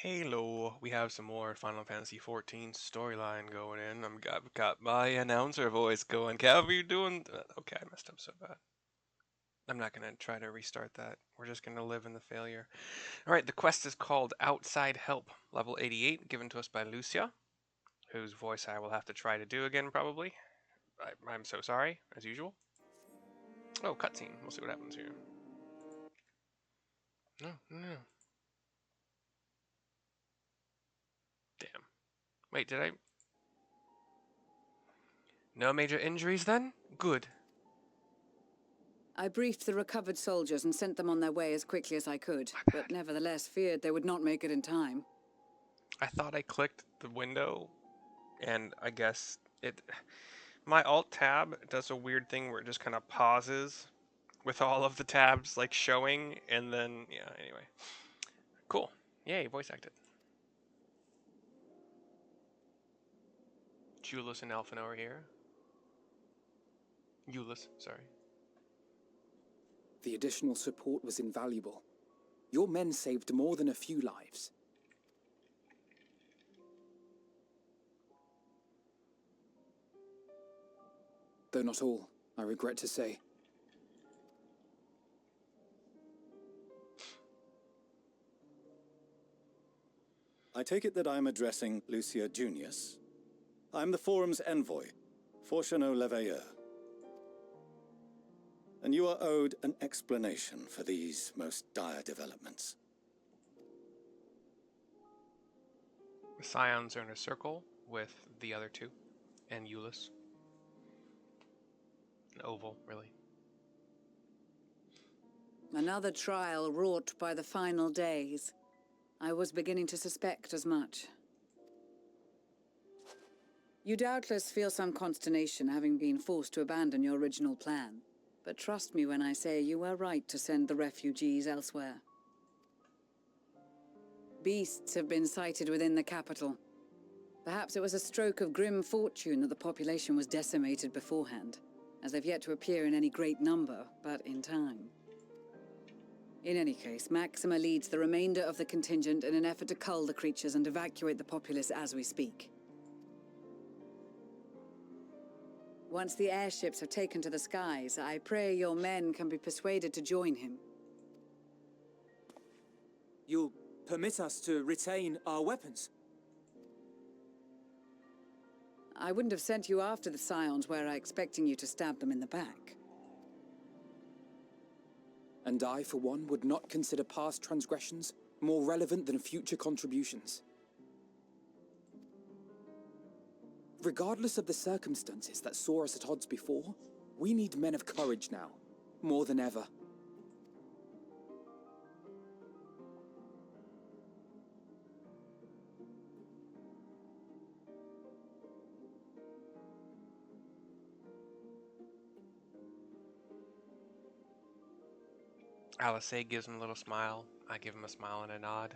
Hello, we have some more Final Fantasy XIV storyline going in. I've got my announcer voice going. Kev, how you doing? Okay, I messed up so bad. I'm not gonna try to restart that. We're just gonna live in the failure. All right, the quest is called Outside Help, level 88, given to us by Lucia, whose voice I will have to try to do again probably. I'm so sorry, as usual. Oh, cutscene. We'll see what happens here. No, no. Damn. Wait, did I? No major injuries then? Good. I briefed the recovered soldiers and sent them on their way as quickly as I could, My but bad. nevertheless feared they would not make it in time. I thought I clicked the window and I guess it my alt tab does a weird thing where it just kind of pauses with all of the tabs like showing and then yeah, anyway. Cool. Yay, voice acted. Julius and Elfin over here. Euless, sorry. The additional support was invaluable. Your men saved more than a few lives. Though not all, I regret to say. I take it that I'm addressing Lucia Junius. I'm the Forum's envoy, Fortuneau Leveilleur. And you are owed an explanation for these most dire developments. The Scions are in a circle with the other two and Euless. An oval, really. Another trial wrought by the final days. I was beginning to suspect as much. You doubtless feel some consternation having been forced to abandon your original plan. But trust me when I say you were right to send the refugees elsewhere. Beasts have been sighted within the capital. Perhaps it was a stroke of grim fortune that the population was decimated beforehand, as they've yet to appear in any great number, but in time. In any case, Maxima leads the remainder of the contingent in an effort to cull the creatures and evacuate the populace as we speak. Once the airships have taken to the skies, I pray your men can be persuaded to join him. You'll permit us to retain our weapons? I wouldn't have sent you after the Scions were I expecting you to stab them in the back. And I, for one, would not consider past transgressions more relevant than future contributions. Regardless of the circumstances that saw us at odds before, we need men of courage now, more than ever. Alice gives him a little smile. I give him a smile and a nod.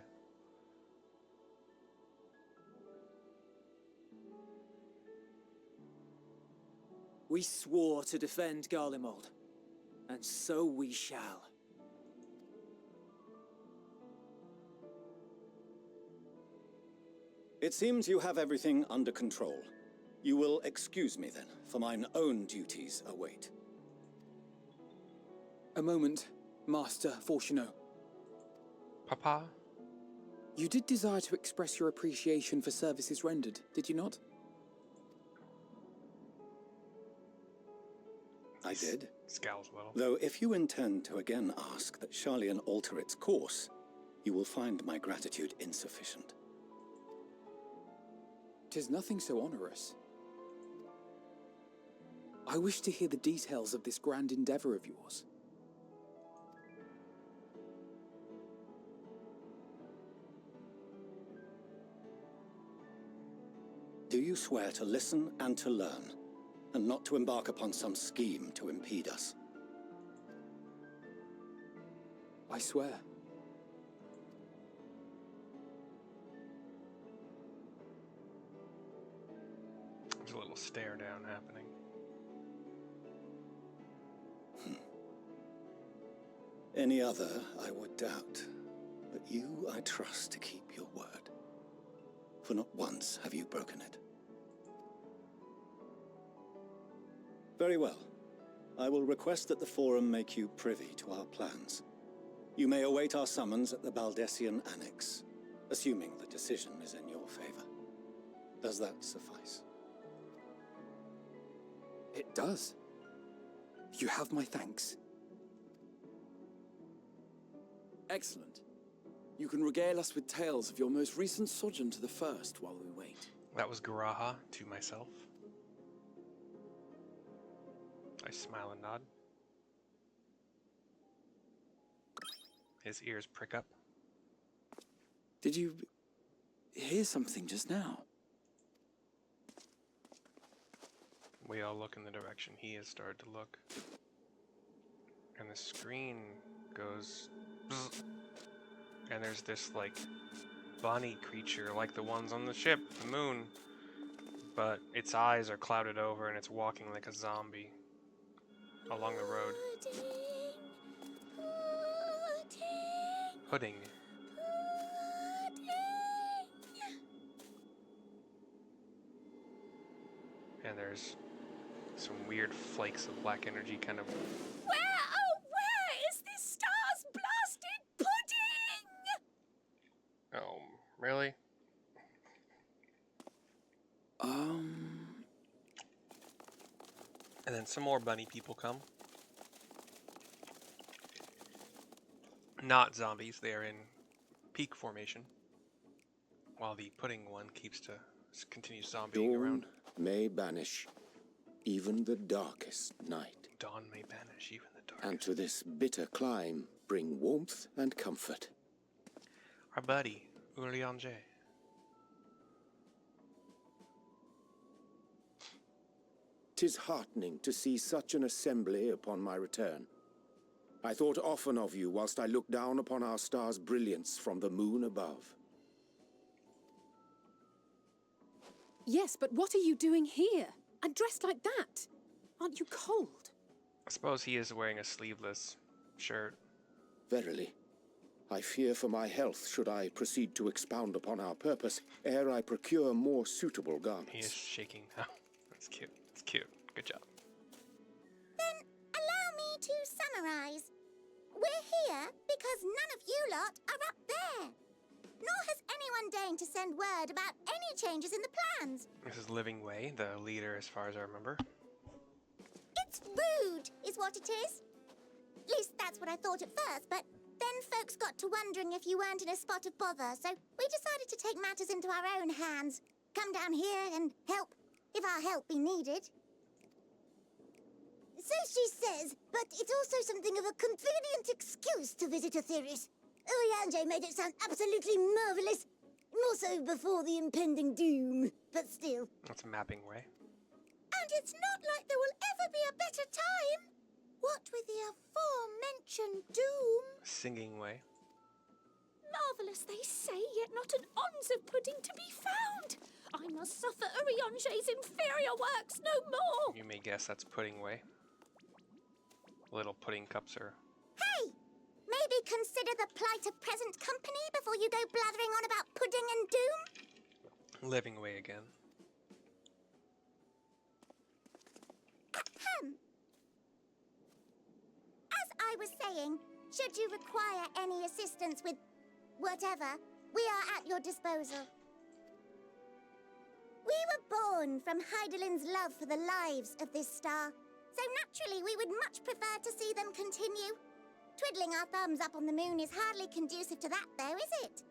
We swore to defend Garlemald, and so we shall. It seems you have everything under control. You will excuse me then, for mine own duties await. A moment, Master Fortuneau. Papa? You did desire to express your appreciation for services rendered, did you not? I did. Scowls a little. Though if you intend to again ask that Charlian alter its course, you will find my gratitude insufficient. 'Tis nothing so onerous. I wish to hear the details of this grand endeavor of yours. Do you swear to listen and to learn, and not to embark upon some scheme to impede us? I swear. There's a little stare down happening. Any other, I would doubt. But you I trust to keep your word. For not once have you broken it. Very well. I will request that the Forum make you privy to our plans. You may await our summons at the Baldessian Annex, assuming the decision is in your favor. Does that suffice? It does. You have my thanks. Excellent. You can regale us with tales of your most recent sojourn to the First while we wait. That was Garaha to myself. I smile and nod. His ears prick up. Did you hear something just now? We all look in the direction he has started to look. And the screen goes bzz, and there's this like bunny creature like the ones on the ship, the moon. But its eyes are clouded over and it's walking like a zombie along the road. Pudding. And there's some weird flakes of black energy kind of. Where, oh, where is this star's blasted pudding? Oh, really? And then some more bunny people come. Not zombies, they are in peak formation. While the pudding one continues zombieing around. Dawn may banish even the darkest night, Dawn may banish even the dark. and to this bitter clime bring warmth and comfort. Our buddy, Urianger. 'Tis heartening to see such an assembly upon my return. I thought often of you whilst I looked down upon our star's brilliance from the moon above. Yes, but what are you doing here? And dressed like that? Aren't you cold? I suppose he is wearing a sleeveless shirt. Verily, I fear for my health should I proceed to expound upon our purpose ere I procure more suitable He is garments. shaking now. That's cute. That's cute. Good job. Then allow me to summarize. We're here because none of you lot are up there. Nor has anyone deigned to send word about any changes in the plans. This is Living Way, the leader as far as I remember. It's rude, is what it is. At least that's what I thought at first, but then folks got to wondering if you weren't in a spot of bother, so we decided to take matters into our own hands. Come down here and help, if our help be needed. So she says, but it's also something of a convenient excuse to visit Aetheris. Urianger made it sound absolutely marvelous. More so before the impending doom, but still. That's Mapping Way. And it's not like there will ever be a better time. What with the aforementioned doom? Singing Way. Marvellous, they say, yet not an ounce of pudding to be found. I must suffer Urianger's inferior works no more. You may guess that's Pudding Way. Little pudding cups are. Hey! Maybe consider the plight of present company before you go blathering on about pudding and doom? Living Way again. Ahem. As I was saying, should you require any assistance with whatever, we are at your disposal. We were born from Heidelin's love for the lives of this star, so naturally we would much prefer to see them continue. Twiddling our thumbs up on the moon is hardly conducive to that, though, is it?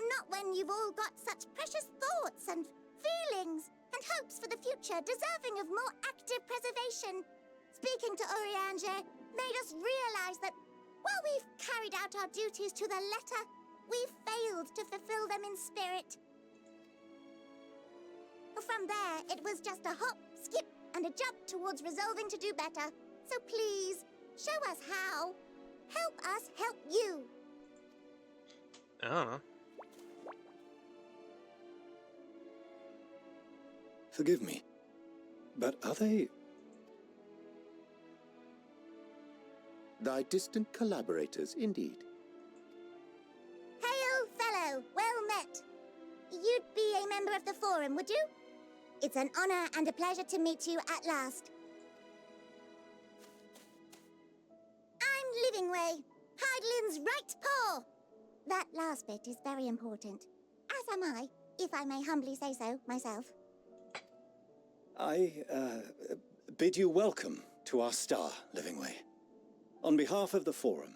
Not when you've all got such precious thoughts and feelings and hopes for the future deserving of more active preservation. Speaking to Urianger made us realize that while we've carried out our duties to the letter, we've failed to fulfill them in spirit. From there, it was just a hop, skip, and a jump towards resolving to do better. So please, show us how. Help us help you. I don't know. Forgive me, but are they Thy distant collaborators, indeed. Hail, fellow! Well met! You'd be a member of the Forum, would you? It's an honor and a pleasure to meet you at last. I'm Livingway, Hydalen's right paw! That last bit is very important. As am I, if I may humbly say so myself. I bid you welcome to our star, Livingway. On behalf of the Forum,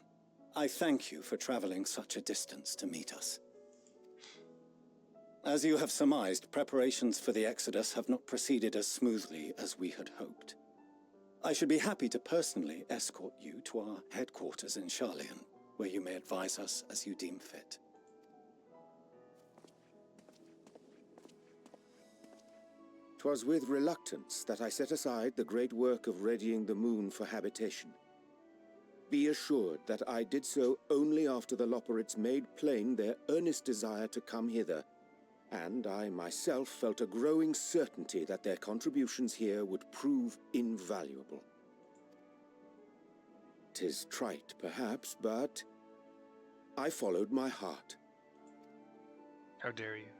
I thank you for traveling such a distance to meet us. As you have surmised, preparations for the Exodus have not proceeded as smoothly as we had hoped. I should be happy to personally escort you to our headquarters in Charlian, where you may advise us as you deem fit. 'Twas with reluctance that I set aside the great work of readying the moon for habitation. Be assured that I did so only after the Loperites made plain their earnest desire to come hither, and I myself felt a growing certainty that their contributions here would prove invaluable. 'Tis trite, perhaps, but I followed my heart. How dare you?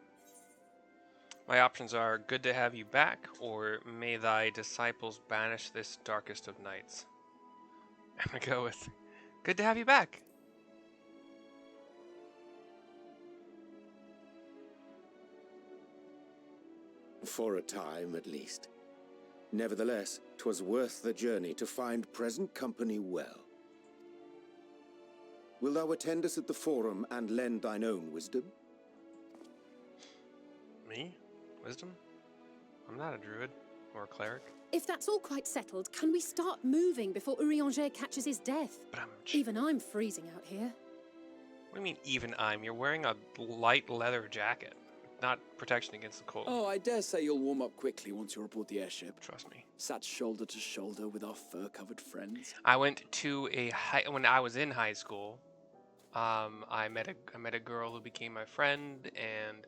My options are good to have you back, or may thy disciples banish this darkest of nights. I'm gonna go with good to have you back. For a time, at least. Nevertheless, 'twas worth the journey to find present company well. Will thou attend us at the Forum and lend thine own wisdom? Me? Wisdom? I'm not a druid or a cleric. If that's all quite settled, can we start moving before Urianger catches his death? But Even I'm freezing out here. What do you mean even I'm? You're wearing a light leather jacket. Not protection against the cold. Oh, I dare say you'll warm up quickly once you're aboard the airship. Trust me. Sat shoulder to shoulder with our fur-covered friends. I went to when I was in high school. I met a girl who became my friend, and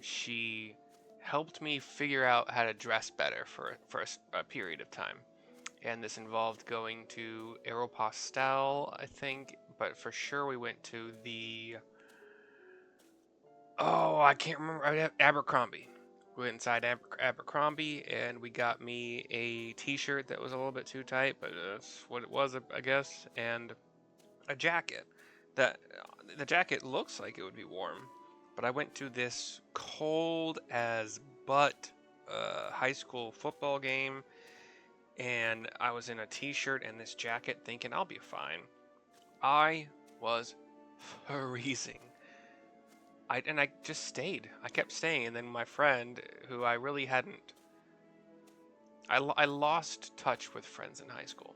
she helped me figure out how to dress better for a period of time. And this involved going to Aeropostale, I think, but for sure we went to the I can't remember, Abercrombie. We went inside Abercrombie, and we got me a t-shirt that was a little bit too tight, but that's what it was, I guess, and a jacket. The jacket looks like it would be warm, but I went to this cold as butt high school football game, and I was in a t-shirt and this jacket thinking I'll be fine. I was freezing. I just stayed. I kept staying, and then my friend, who I really hadn't... I lost touch with friends in high school,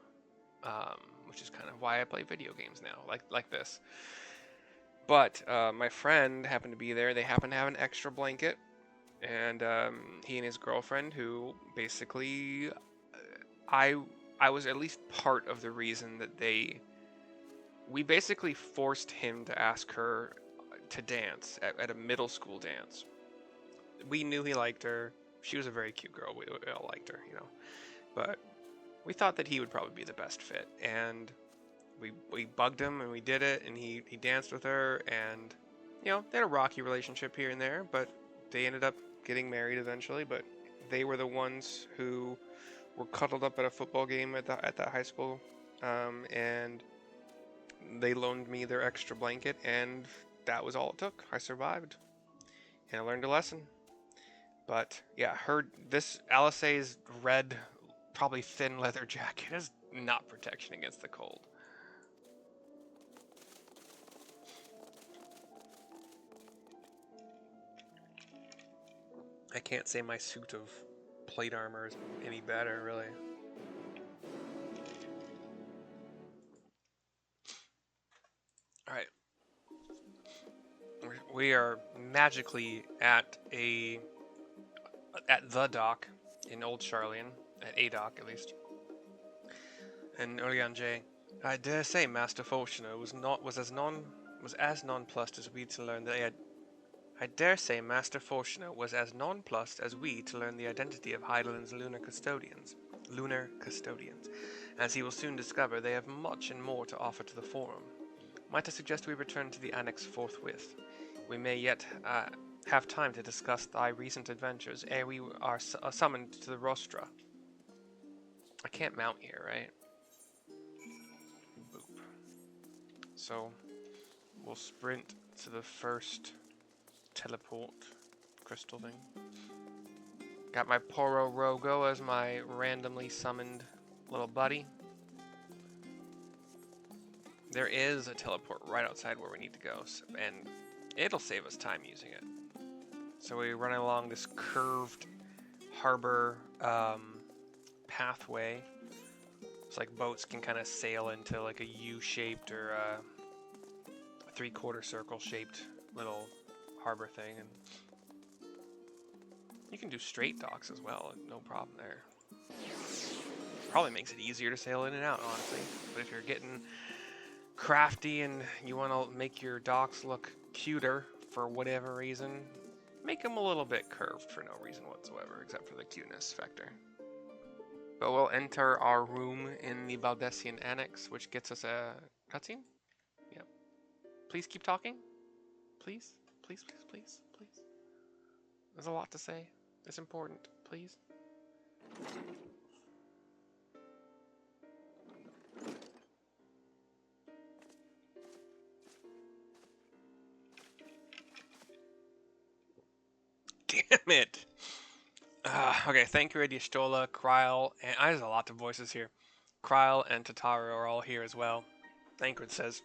which is kind of why I play video games now, like this. But my friend happened to be there. They happened to have an extra blanket, and he and his girlfriend, who basically... I was at least part of the reason that we basically forced him to ask her to dance at a middle school dance. We knew he liked her. She was a very cute girl. We all liked her, you know. But we thought that he would probably be the best fit, and we bugged him, and we did it, and he danced with her, and you know, they had a rocky relationship here and there, but they ended up getting married eventually. But they were the ones who were cuddled up at a football game at that high school, and they loaned me their extra blanket, and that was all it took. I survived, and I learned a lesson. But yeah, this Alice's red, probably thin leather jacket is not protection against the cold. I can't say my suit of plate armor is any better, really. Alright. We are magically at the dock in Old Charlian, at a dock at least. And Urianger, I dare say Master Fortuner was as nonplussed as we to learn that I dare say Master Fortuner was as nonplussed as we to learn the identity of Hydalen's lunar custodians. As he will soon discover, they have much and more to offer to the Forum. Might I suggest we return to the Annex forthwith? We may yet have time to discuss thy recent adventures ere we are summoned to the Rostra. I can't mount here, right? Boop. So, we'll sprint to the first teleport crystal thing. Got my Poro Rogo as my randomly summoned little buddy. There is a teleport right outside where we need to go, and it'll save us time using it. So we run along this curved harbor pathway. It's like boats can kind of sail into like a U-shaped or a 3/4 circle shaped little harbor thing, and you can do straight docks as well, no problem there. Probably makes it easier to sail in and out, honestly. But if you're getting crafty and you want to make your docks look cuter for whatever reason, make them a little bit curved for no reason whatsoever, except for the cuteness factor. But we'll enter our room in the Baldessian Annex, which gets us a cutscene. Yep. Please keep talking. Please, please, please, please, please. There's a lot to say. It's important. Please. Damn it. Okay, thank you, Stola, Kryl, and there's a lot of voices here. Kryl and Tataru are all here as well. Thancred says,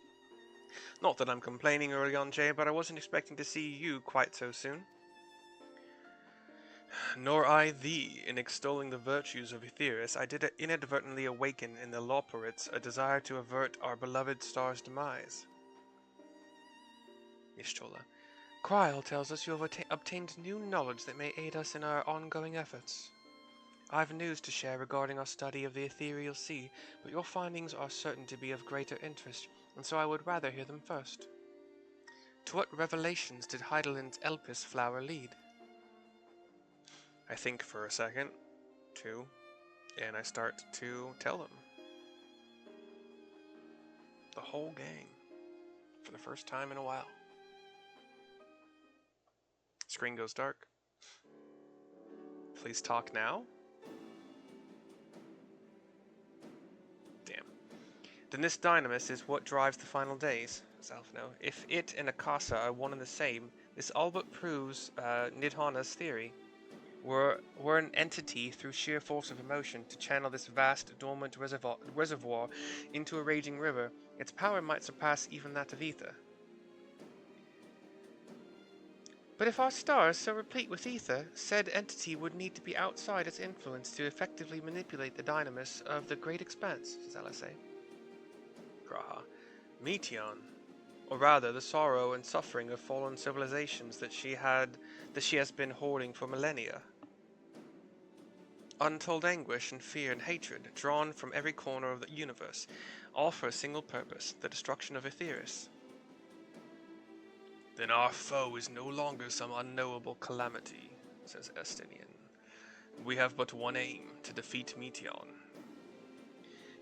"Not that I'm complaining, Orionje, but I wasn't expecting to see you quite so soon." "Nor I thee. In extolling the virtues of Aetherius, I did inadvertently awaken in the Loporites a desire to avert our beloved star's demise." Y'shtola, "Kryl tells us you have obtained new knowledge that may aid us in our ongoing efforts. I've news to share regarding our study of the ethereal sea, but your findings are certain to be of greater interest, and so I would rather hear them first. To what revelations did Heidelin's Elpis flower lead?" I think for a second, too, and I start to tell them. The whole gang, for the first time in a while. Screen goes dark. Please talk now. Damn. "Then this dynamis is what drives the final days," as Alf know. "If it and Akasa are one and the same, this all but proves Nidhana's theory. We're an entity through sheer force of emotion to channel this vast, dormant reservoir into a raging river. Its power might surpass even that of ether." "But if our star is so replete with ether, said entity would need to be outside its influence to effectively manipulate the dynamis of the great expanse," says LSA. Graha, "Meteon, or rather the sorrow and suffering of fallen civilizations that she has been hoarding for millennia. Untold anguish and fear and hatred, drawn from every corner of the universe, all for a single purpose, the destruction of Aetherius." "Then our foe is no longer some unknowable calamity," says Estinian. "We have but one aim, to defeat Meteon."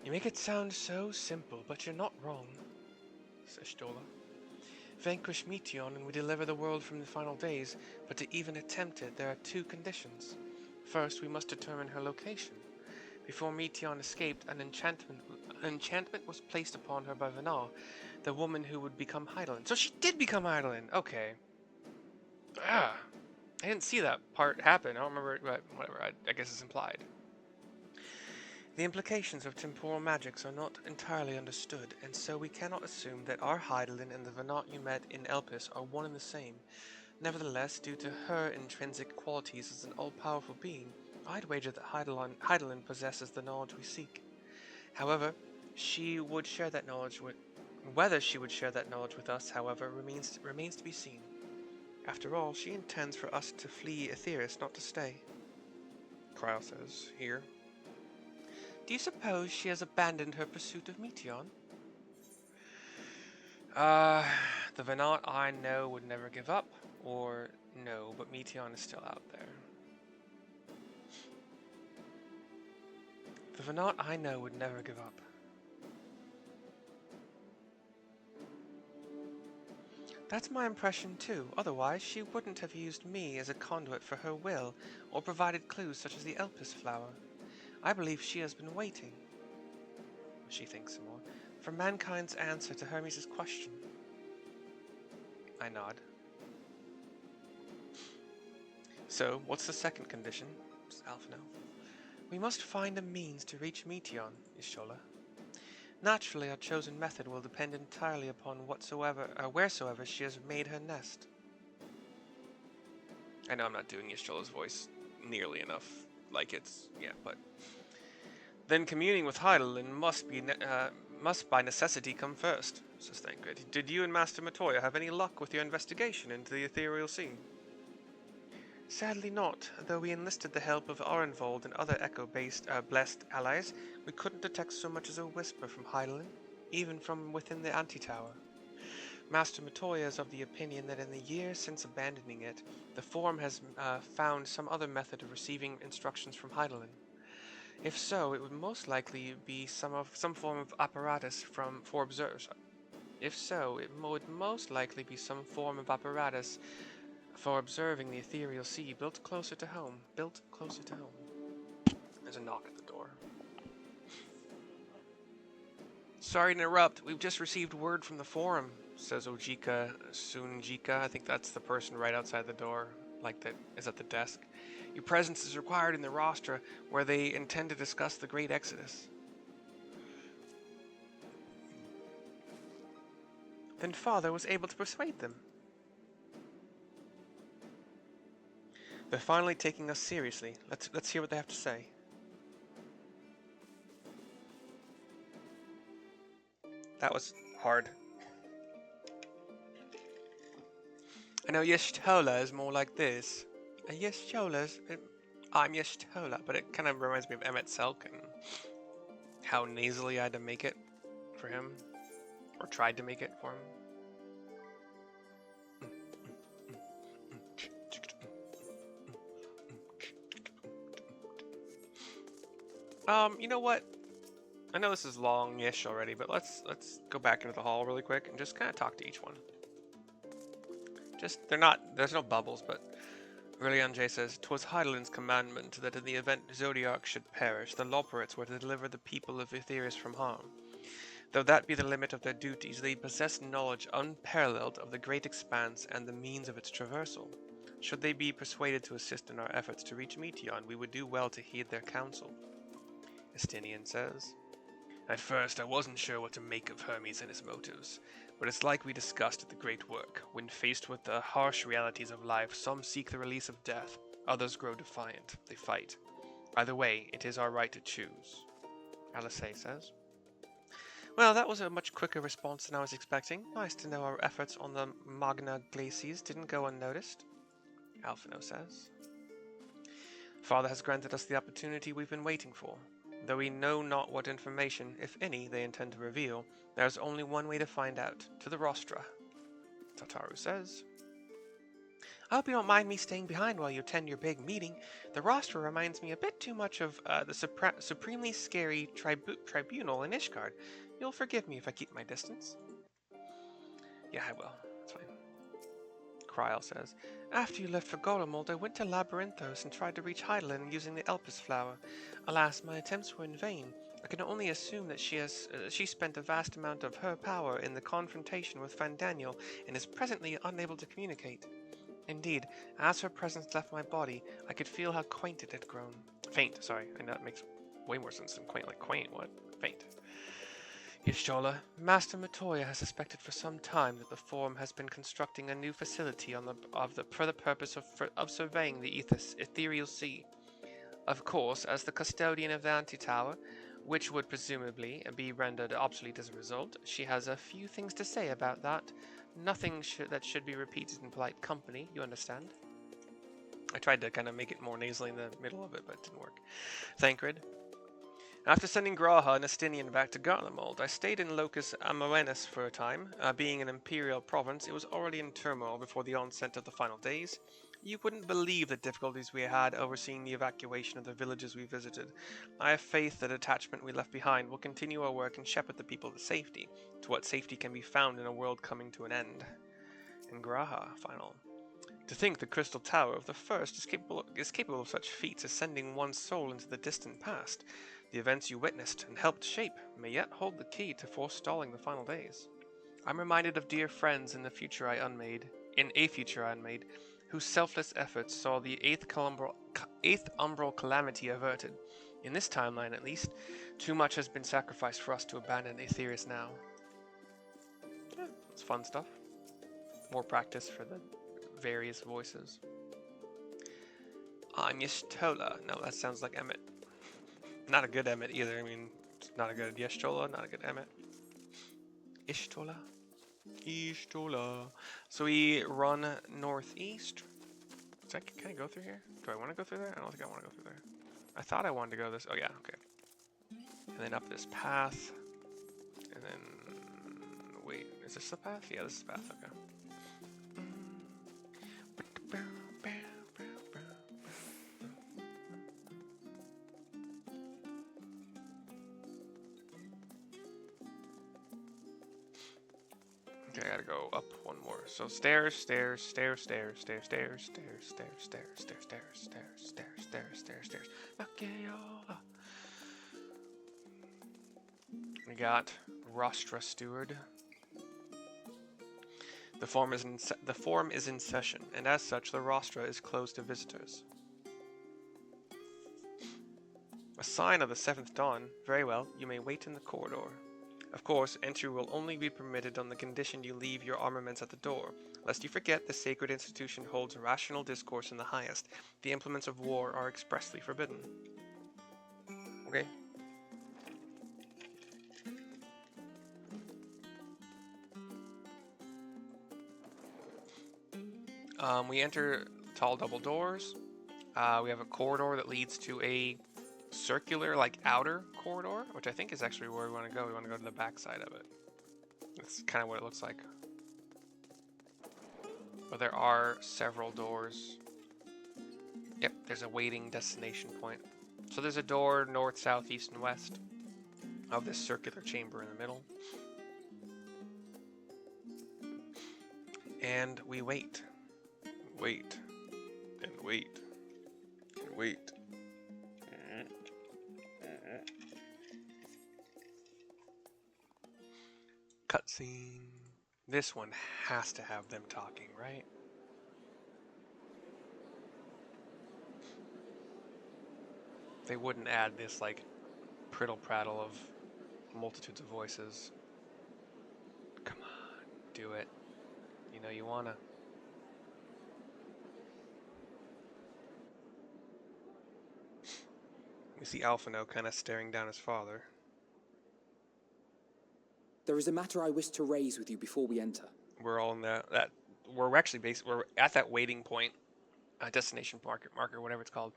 "You make it sound so simple, but you're not wrong," says Stola. "Vanquish Meteon and we deliver the world from the final days, but to even attempt it, there are two conditions. First, we must determine her location. Before Meteon escaped, an enchantment was placed upon her by Venar, the woman who would become Heidelin." So she did become Heidelin! Okay. I didn't see that part happen. I don't remember it, but whatever. I guess it's implied. "The implications of temporal magics are not entirely understood, and so we cannot assume that our Heidelin and the Venat you met in Elpis are one and the same. Nevertheless, due to her intrinsic qualities as an all-powerful being, I'd wager that Heidelin possesses the knowledge we seek. However, whether she would share that knowledge with us, however, remains to be seen. After all, she intends for us to flee Aetherius, not to stay." Kryl says, "Here. Do you suppose she has abandoned her pursuit of Meteon?" The Venat I know would never give up, or no, but Meteon is still out there." The Venat I know would never give up. That's my impression too, otherwise she wouldn't have used me as a conduit for her will, or provided clues such as the Elpis flower. I believe she has been waiting, she thinks some more, for mankind's answer to Hermes' question. I nod. So, what's the second condition? Does Alpha know? We must find a means to reach Meteion, Y'shtola. Naturally, our chosen method will depend entirely upon wheresoever she has made her nest. I know I'm not doing Y'shtola's voice nearly enough, but... Then communing with Heidelin must by necessity come first, says Thancred. Did you and Master Matoya have any luck with your investigation into the ethereal sea? Sadly not. Though we enlisted the help of Orenvold and other echo-based blessed allies, we couldn't detect so much as a whisper from Heidelin, even from within the antitower. Master Matoya is of the opinion that in the years since abandoning it, the Forum has found some other method of receiving instructions from Heidelin. If so, it would most likely be some form of apparatus for observers. For observing the ethereal sea built closer to home. There's a knock at the door. Sorry to interrupt. We've just received word from the Forum, says Ojika Sunjika. I think that's the person right outside the door, that is at the desk. Your presence is required in the rostra, where they intend to discuss the Great Exodus. Then Father was able to persuade them. They're finally taking us seriously. Let's hear what they have to say. That was hard. I know Y'shtola is more like this. I'm Y'shtola, but it kind of reminds me of Emmett Selk and how nasally I had to make it for him, or tried to make it for him. You know what? I know this is long-ish already, but let's go back into the hall really quick and just kind of talk to each one. There's no bubbles, but Urianger says, "'Twas Heidelin's commandment that in the event Zodiark should perish, the Loperites were to deliver the people of Aetherius from harm. Though that be the limit of their duties, they possess knowledge unparalleled of the great expanse and the means of its traversal. Should they be persuaded to assist in our efforts to reach Meteion, we would do well to heed their counsel." Estinian says, "At first I wasn't sure what to make of Hermes and his motives, but it's like we discussed at the Great Work. When faced with the harsh realities of life, some seek the release of death, others grow defiant. They fight. Either way, it is our right to choose." Alisei says, "Well, that was a much quicker response than I was expecting. Nice to know our efforts on the Magna Glacies didn't go unnoticed." Alphino says, "Father has granted us the opportunity we've been waiting for. Though we know not what information, if any, they intend to reveal, there is only one way to find out, to the rostra." Tataru says, "I hope you don't mind me staying behind while you attend your big meeting. The rostra reminds me a bit too much of the supremely scary tribunal in Ishgard. You'll forgive me if I keep my distance." "Yeah, I will. That's fine." Kryl says, "After you left for Golomold, I went to Labyrinthos and tried to reach Heidelin using the Elpis flower. Alas, my attempts were in vain. I can only assume that she spent a vast amount of her power in the confrontation with Fandaniel and is presently unable to communicate. Indeed, as her presence left my body, I could feel how quaint it had grown. Faint, sorry. I know that makes way more sense than quaint. Like quaint, what? Faint. Y'shtola, Master Matoya has suspected for some time that the Forum has been constructing a new facility for the purpose of surveying the ethereal sea. Of course, as the custodian of the Antitower, which would presumably be rendered obsolete as a result, she has a few things to say about that. Nothing that should be repeated in polite company, you understand?" I tried to kind of make it more nasally in the middle of it, but it didn't work. Thancred, "After sending Graha and Estinian back to Garlemald, I stayed in Locus Amoenus for a time. Being an imperial province, it was already in turmoil before the onset of the final days. You wouldn't believe the difficulties we had overseeing the evacuation of the villages we visited. I have faith that the detachment we left behind will continue our work and shepherd the people to safety, to what safety can be found in a world coming to an end. And Graha, final. To think the crystal tower of the first is capable of such feats as sending one's soul into the distant past. The events you witnessed and helped shape may yet hold the key to forestalling the final days. I'm reminded of dear friends in a future I unmade, whose selfless efforts saw the eighth umbral calamity averted. In this timeline, at least, too much has been sacrificed for us to abandon Aetherius now. Yeah, it's fun stuff. More practice for the various voices. I'm Yeshtola. No, that sounds like Emmett. Not a good Emmett either. I mean, not a good Yeshtola, not a good Emmett. Ishtola. Ishtola. So we run northeast. Can I go through here? Do I want to go through there? I don't think I want to go through there. I thought I wanted to go this. Oh yeah, okay. And then up this path. And then wait, is this the path? Yeah, this is the path. Okay. Okay, I gotta go up one more. So stairs, stairs, stairs, stairs, stairs, stairs, stairs, stairs, stairs, stairs, stairs, stairs, stairs, stairs, stairs, stairs. Okay, we got Rostra Steward. The forum is in session, and as such, the rostra is closed to visitors. A sign of the seventh dawn. Very well, you may wait in the corridor. Of course, entry will only be permitted on the condition you leave your armaments at the door. Lest you forget, the sacred institution holds rational discourse in the highest. The implements of war are expressly forbidden. Okay. We enter tall double doors. We have a corridor that leads to a circular, like, outer corridor, which I think is actually where we want to go. We want to go to the back side of it. That's kind of what it looks like. But there are several doors. Yep, there's a waiting destination point. So there's a door north, south, east, and west of this circular chamber in the middle. And we wait. Wait. And wait. And wait. Cutscene. This one has to have them talking, right? They wouldn't add this, like, prittle-prattle of multitudes of voices. Come on, do it. You know you wanna. We see Alphino kind of staring down his father. There is a matter I wish to raise with you before we enter. We're all in we're actually we're at that waiting point, destination marker, whatever it's called,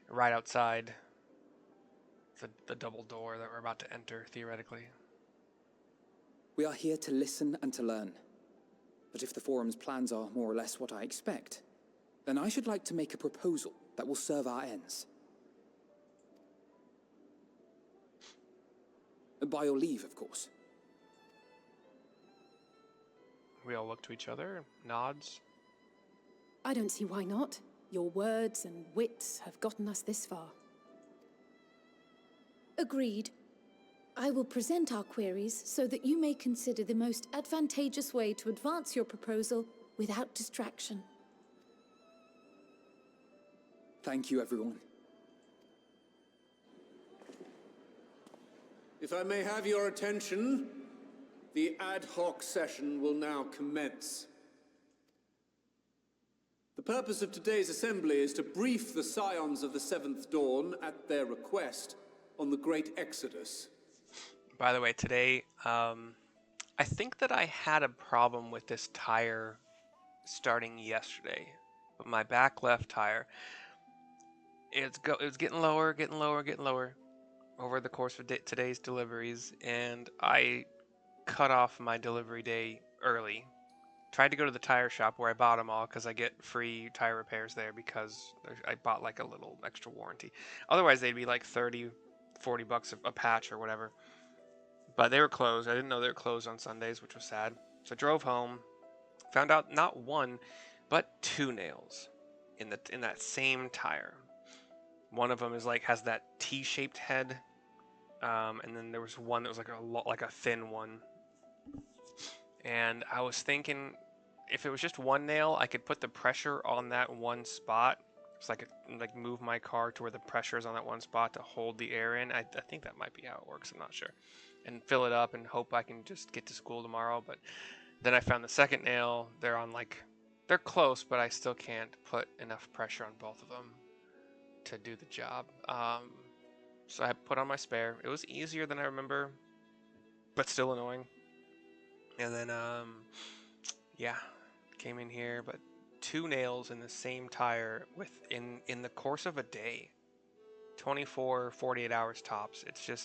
right outside the double door that we're about to enter, theoretically. We are here to listen and to learn. But if the forum's plans are more or less what I expect, then I should like to make a proposal that will serve our ends. By your leave, of course. We all look to each other, nods. I don't see why not. Your words and wits have gotten us this far. Agreed. I will present our queries so that you may consider the most advantageous way to advance your proposal without distraction. Thank you, everyone. If I may have your attention, the ad hoc session will now commence. The purpose of today's assembly is to brief the Scions of the Seventh Dawn at their request on the Great Exodus. By the way, today, I think that I had a problem with this tire starting yesterday. But my back left tire, it was getting lower, getting lower, getting lower over the course of today's deliveries, and I cut off my delivery day early tried to go to the tire shop where I bought them all because I get free tire repairs there because I bought like a little extra warranty. Otherwise, they'd be like 30, 40 bucks a patch or whatever. But they were closed. I didn't know they were closed on Sundays, which was sad. So I drove home, found out not one, but 2 nails in that same tire. One of them is like has that T-shaped head, and then there was one that was like a thin one. And I was thinking, if it was just one nail, I could put the pressure on that one spot. So I could like move my car to where the pressure is on that one spot to hold the air in. I think that might be how it works. I'm not sure. And fill it up and hope I can just get to school tomorrow. But then I found the second nail. They're close, but I still can't put enough pressure on both of them to do the job. So I put on my spare. It was easier than I remember, but still annoying. And then, yeah, came in here, but 2 nails in the same tire in the course of a day. 24, 48 hours tops. It's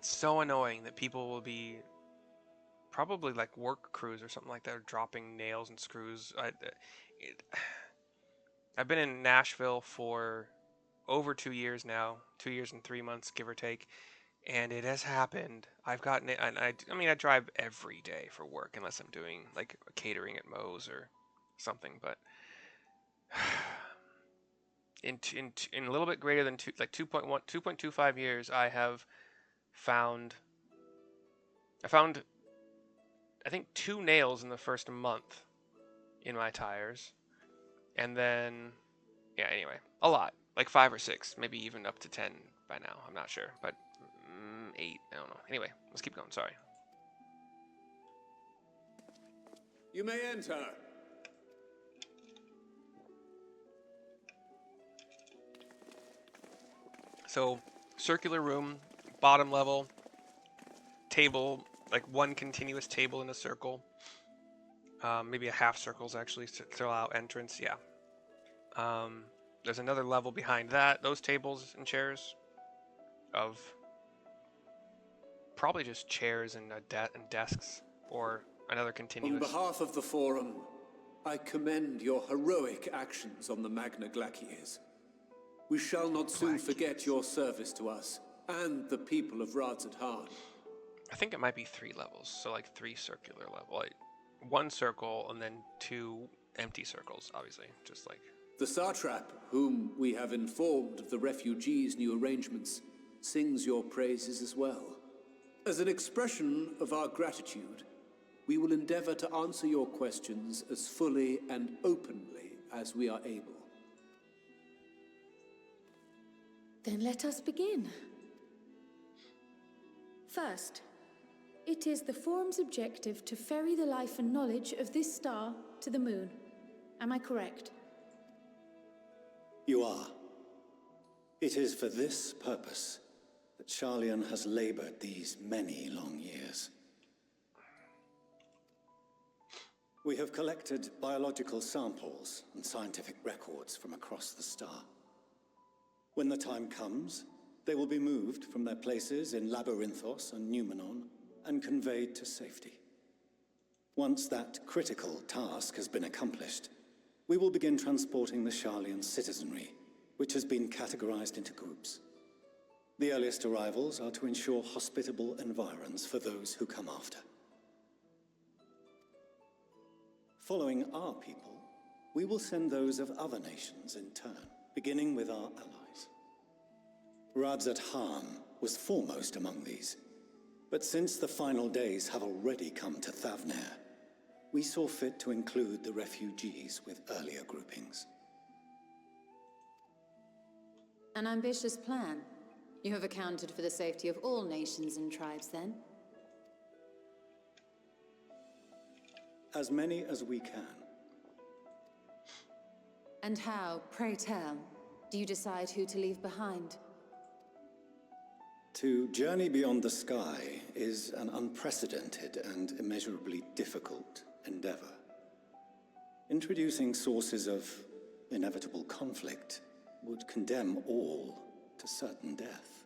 so annoying that people will be probably like work crews or something like that are dropping nails and screws. I've been in Nashville for over 2 years now, 2 years and 3 months, give or take, and it has happened. I've gotten it, and I mean, I drive every day for work unless I'm doing like catering at Moe's or something, but in a little bit greater than 2.25 years, I found I think 2 nails in the first month in my tires, and then yeah, anyway, a lot, like 5 or 6, maybe even up to 10 by now. I'm not sure, but 8, I don't know. Anyway, let's keep going. Sorry. You may enter. So, circular room, bottom level, table, like one continuous table in a circle. Maybe a half circle's actually to allow entrance, yeah. There's another level behind that, those tables and chairs of probably just chairs and desks, or another continuous. On behalf of the Forum, I commend your heroic actions on the Magna Glaciers. We shall not soon forget your service to us and the people of Radzat-Han. I think it might be 3 levels, so like 3 circular level, like 1 circle and then 2 empty circles, obviously, just like. The Satrap, whom we have informed of the refugees' new arrangements, sings your praises as well. As an expression of our gratitude, we will endeavor to answer your questions as fully and openly as we are able. Then let us begin. First, it is the Forum's objective to ferry the life and knowledge of this star to the moon. Am I correct? You are. It is for this purpose that Sharlayan has labored these many long years. We have collected biological samples and scientific records from across the star. When the time comes, they will be moved from their places in Labyrinthos and Numenon and conveyed to safety. Once that critical task has been accomplished, we will begin transporting the Sharlayan citizenry, which has been categorized into groups. The earliest arrivals are to ensure hospitable environs for those who come after. Following our people, we will send those of other nations in turn, beginning with our allies. Radzat-Han was foremost among these, but since the final days have already come to Thavnair, we saw fit to include the refugees with earlier groupings. An ambitious plan. You have accounted for the safety of all nations and tribes, then? As many as we can. And how, pray tell, do you decide who to leave behind? To journey beyond the sky is an unprecedented and immeasurably difficult endeavor. Introducing sources of inevitable conflict would condemn all to certain death.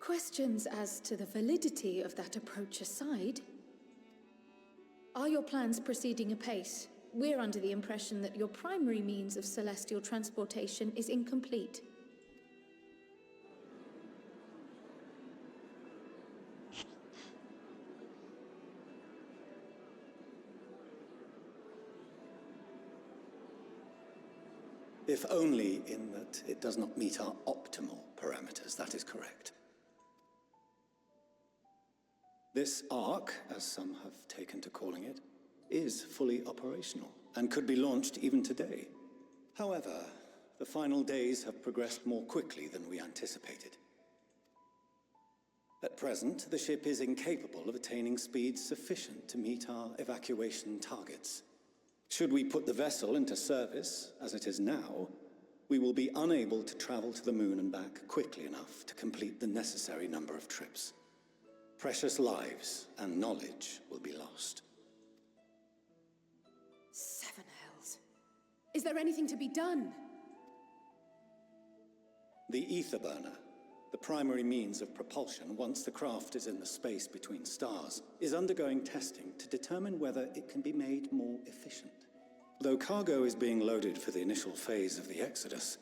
Questions as to the validity of that approach aside, are your plans proceeding apace? We're under the impression that your primary means of celestial transportation is incomplete. If only in that it does not meet our optimal parameters, that is correct. This arc, as some have taken to calling it, is fully operational and could be launched even today. However, the final days have progressed more quickly than we anticipated. At present, the ship is incapable of attaining speeds sufficient to meet our evacuation targets. Should we put the vessel into service, as it is now, we will be unable to travel to the moon and back quickly enough to complete the necessary number of trips. Precious lives and knowledge will be lost. 7 hells. Is there anything to be done? The ether burner, the primary means of propulsion once the craft is in the space between stars, is undergoing testing to determine whether it can be made more efficient. Though cargo is being loaded for the initial phase of the Exodus,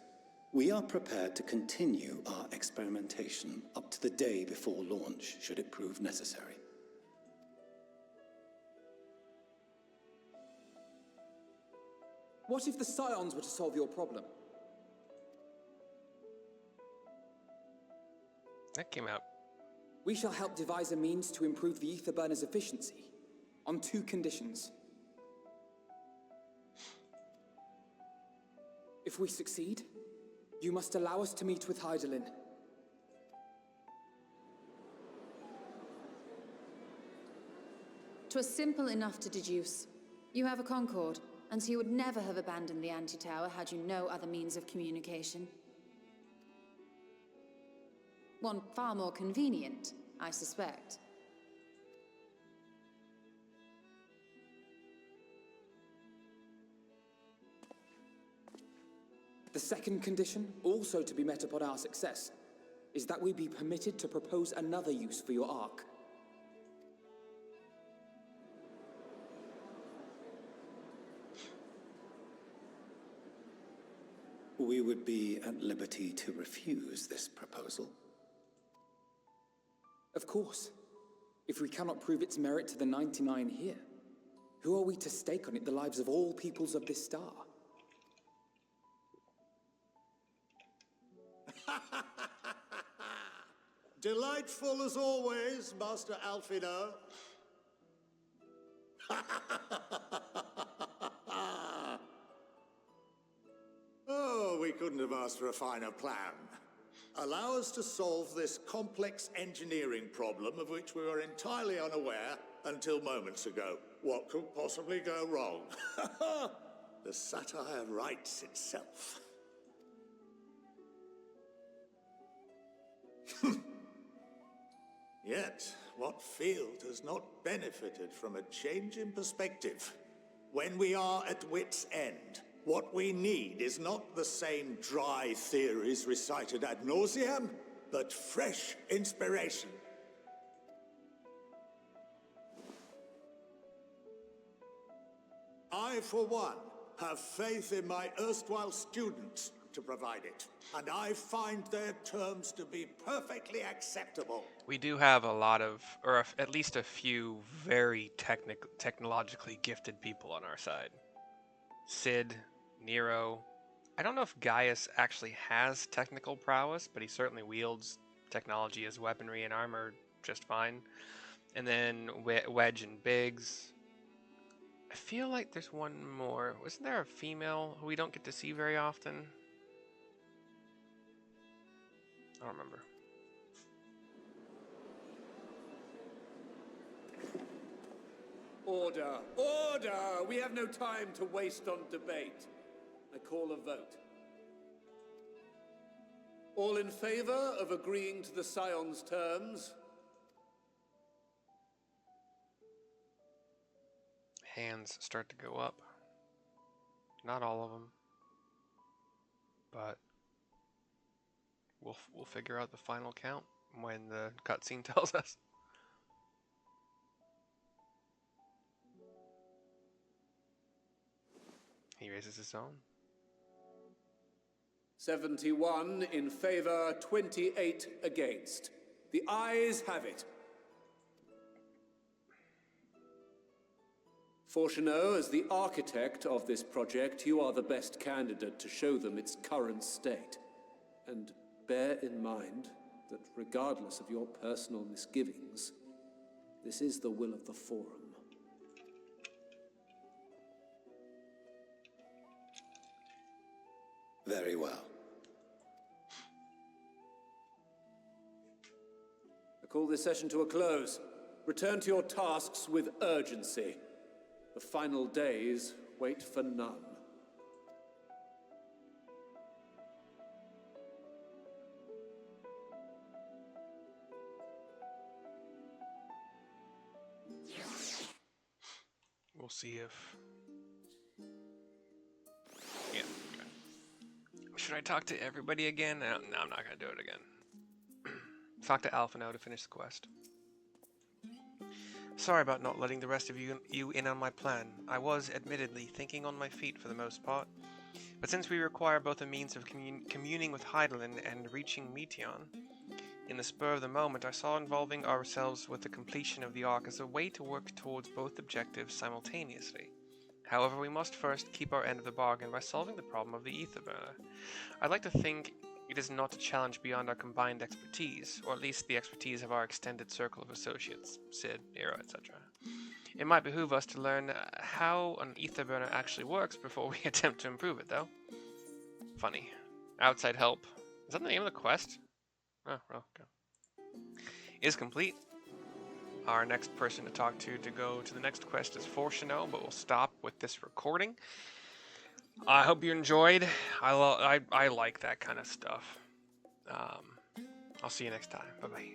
we are prepared to continue our experimentation up to the day before launch, should it prove necessary. What if the Scions were to solve your problem? That came out. We shall help devise a means to improve the ether burner's efficiency, on 2 conditions. If we succeed, you must allow us to meet with Hydaelyn. 'Twas simple enough to deduce. You have a Concord, and so you would never have abandoned the anti-tower had you no other means of communication. One far more convenient, I suspect. The second condition, also to be met upon our success, is that we be permitted to propose another use for your Ark. We would be at liberty to refuse this proposal. Of course. If we cannot prove its merit to the 99 here, who are we to stake on it the lives of all peoples of this star? Delightful as always, Master Alfino. Oh, we couldn't have asked for a finer plan. Allow us to solve this complex engineering problem of which we were entirely unaware until moments ago. What could possibly go wrong? The satire writes itself. Yet, what field has not benefited from a change in perspective? When we are at wit's end, what we need is not the same dry theories recited ad nauseam, but fresh inspiration. I, for one, have faith in my erstwhile students to provide it, and I find their terms to be perfectly acceptable. We do have a lot of, or at least a few very technologically gifted people on our side. Sid, Nero. I don't know if Gaius actually has technical prowess, but he certainly wields technology as weaponry and armor just fine. And then Wedge and Biggs. I feel like there's one more. Wasn't there a female who we don't get to see very often? I don't remember. Order! Order! We have no time to waste on debate. I call a vote. All in favor of agreeing to the Scion's terms? Hands start to go up. Not all of them, but we'll figure out the final count when the cutscene tells us. He raises his own. 71 in favor, 28 against. The ayes have it. Fortuneau, as the architect of this project, you are the best candidate to show them its current state. And bear in mind that regardless of your personal misgivings, this is the will of the Forum. Very well. I call this session to a close. Return to your tasks with urgency. The final days wait for none. We'll see if... Yeah, okay. Should I talk to everybody again? No, I'm not gonna do it again. Talk to Alpha now to finish the quest. Sorry about not letting the rest of you in on my plan. I was, admittedly, thinking on my feet for the most part. But since we require both a means of communing with Heidelin and reaching Meteon, in the spur of the moment I saw involving ourselves with the completion of the Ark as a way to work towards both objectives simultaneously. However, we must first keep our end of the bargain by solving the problem of the ether burner. I'd like to think it is not a challenge beyond our combined expertise, or at least the expertise of our extended circle of associates, Sid, Nero, etc. It might behoove us to learn how an ether burner actually works before we attempt to improve it, though. Funny. Outside help. Is that the name of the quest? Oh, well, okay. Is complete. Our next person to talk to go to the next quest is Fortuneau, but we'll stop with this recording. I hope you enjoyed. I like that kind of stuff. I'll see you next time. Bye-bye.